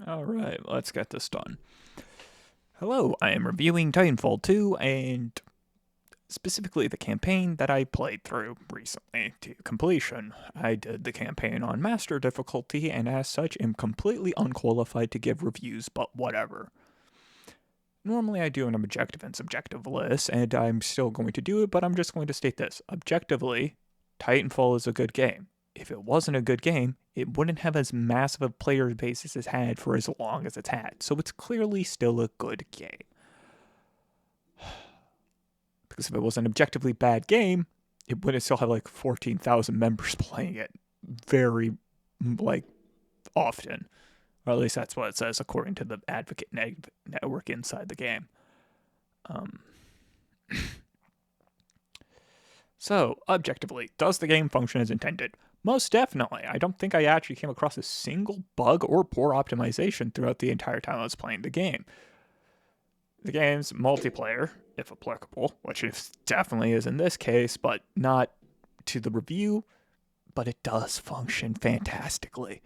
Alright, let's get this done. Hello, I am reviewing Titanfall 2 and specifically the campaign that I played through recently to completion. I did the campaign on Master difficulty and as such am completely unqualified to give reviews, but whatever. Normally I do an objective and subjective list and I'm still going to do it, but I'm just going to state this. Objectively, Titanfall is a good game. If it wasn't a good game, it wouldn't have as massive a player base as it's had for as long as it's had. So it's clearly still a good game. Because if it was an objectively bad game, it wouldn't still have like 14,000 members playing it very often. Or at least that's what it says according to the Advocate network inside the game. So, objectively, does the game function as intended? Most definitely. I don't think I actually came across a single bug or poor optimization throughout the entire time I was playing the game. The game's multiplayer, if applicable, which it definitely is in this case, but not to the review, but it does function fantastically.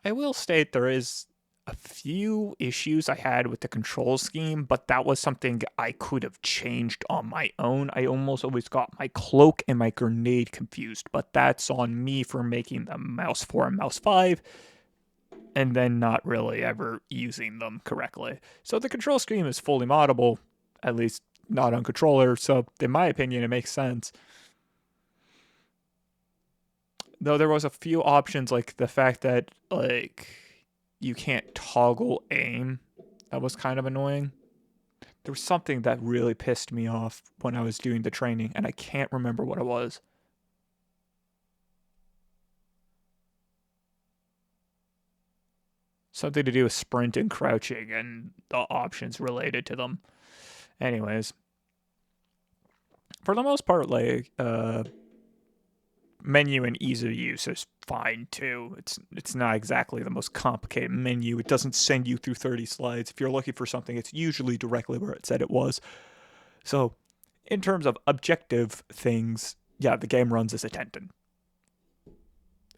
I will state there is a few issues I had with the control scheme, but that was something I could have changed on my own. I almost always got my cloak and my grenade confused, but that's on me for making the mouse 4 and mouse 5 and then not really ever using them correctly. So the control scheme is fully moddable, at least not on controller, so in my opinion it makes sense. Though there was a few options like the fact that you can't toggle aim. That was kind of annoying. There was something that really pissed me off when I was doing the training, and I can't remember what it was. Something to do with sprint and crouching and the options related to them. Anyways, for the most part, menu and ease of use is fine too. It's not exactly the most complicated menu. It doesn't send you through 30 slides. If you're looking for something, it's usually directly where it said it was. So, in terms of objective things, yeah, the game runs as intended.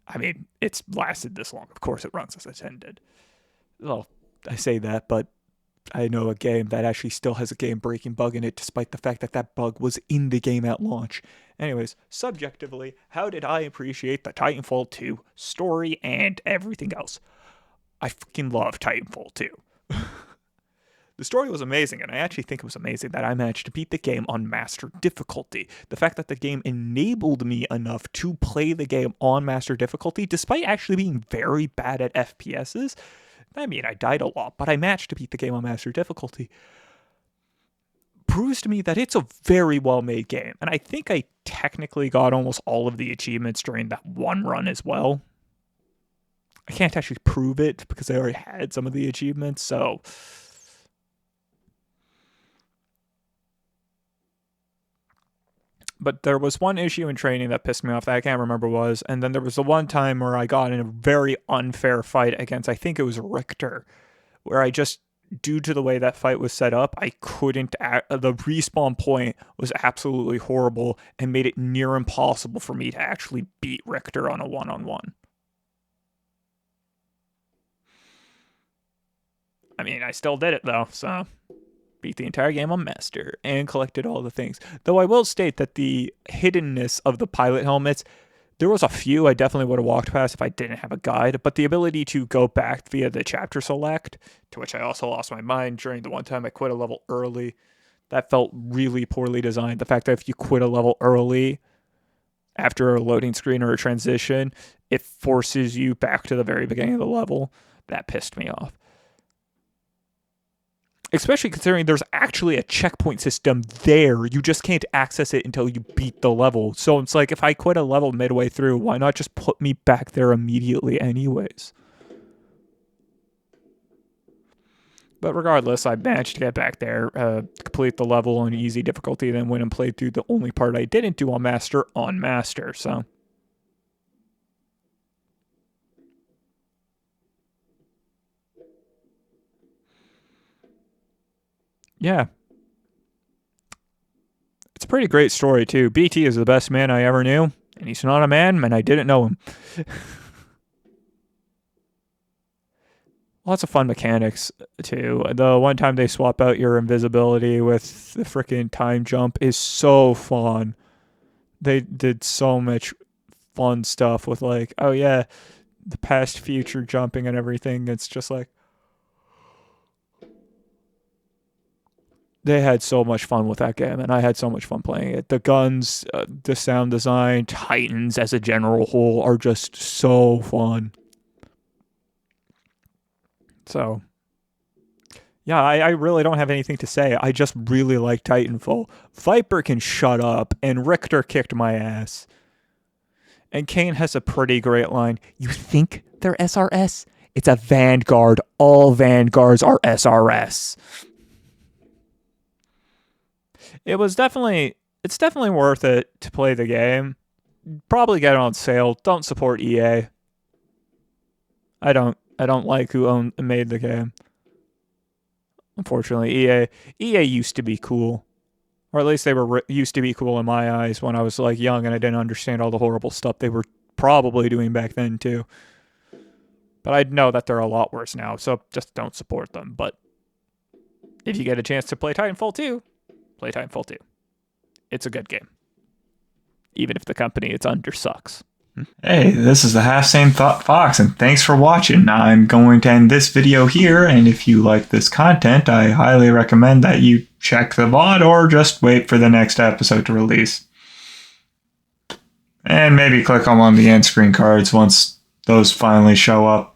I mean, it's lasted this long. Of course, it runs as intended. Well, I say that, but I know a game that actually still has a game breaking bug in it, despite the fact that that bug was in the game at launch. Anyways, subjectively, how did I appreciate the Titanfall 2 story and everything else? I fucking love Titanfall 2. The story was amazing, and I actually think it was amazing that I managed to beat the game on Master difficulty. The fact that the game enabled me enough to play the game on Master difficulty, despite actually being very bad at FPSs, I mean, I died a lot, but I managed to beat the game on Master difficulty, proves to me that it's a very well-made game. And I think I technically got almost all of the achievements during that one run as well. I can't actually prove it because I already had some of the achievements, so... But there was one issue in training that pissed me off that I can't remember what it was, and then there was the one time where I got in a very unfair fight against, I think it was Richter, where I just, due to the way that fight was set up, I couldn't, the respawn point was absolutely horrible and made it near impossible for me to actually beat Richter on a one-on-one. I mean, I still did it though, so beat the entire game on Master and collected all the things. Though I will state that the hiddenness of the pilot helmets, there was a few I definitely would have walked past if I didn't have a guide, but the ability to go back via the chapter select, to which I also lost my mind during the one time I quit a level early, that felt really poorly designed. The fact that if you quit a level early after a loading screen or a transition, it forces you back to the very beginning of the level. That pissed me off. Especially considering there's actually a checkpoint system there. You just can't access it until you beat the level. So it's like, if I quit a level midway through, why not just put me back there immediately anyways? But regardless, I managed to get back there, complete the level on easy difficulty, then went and played through the only part I didn't do on Master, so... Yeah. It's a pretty great story, too. BT is the best man I ever knew, and he's not a man, and I didn't know him. lots of fun mechanics too. The one time they swap out your invisibility with the freaking time jump is so fun. They did so much fun stuff with like, oh yeah, the past future jumping and everything. It's just like they had so much fun with that game, and I had so much fun playing it. The guns, the sound design, Titans as a general whole are just so fun. So, yeah, I really don't have anything to say. I just really like Titanfall. Viper can shut up, and Richter kicked my ass. And Kane has a pretty great line. You think they're SRS? It's a Vanguard. All Vanguards are SRS. It's definitely worth it to play the game. Probably get it on sale. Don't support EA. I don't like who made the game. Unfortunately, EA used to be cool. Or at least they were used to be cool in my eyes when I was like young and I didn't understand all the horrible stuff they were probably doing back then too. But I know that they're a lot worse now, so just don't support them. But if you get a chance to play Titanfall 2, play Titanfall 2. It's a good game. Even if the company it's under sucks. Hey, this is the HalfSaneFox, and thanks for watching. I'm going to end this video here, and if you like this content, I highly recommend that you check the VOD or just wait for the next episode to release. And maybe click on one of the end screen cards once those finally show up.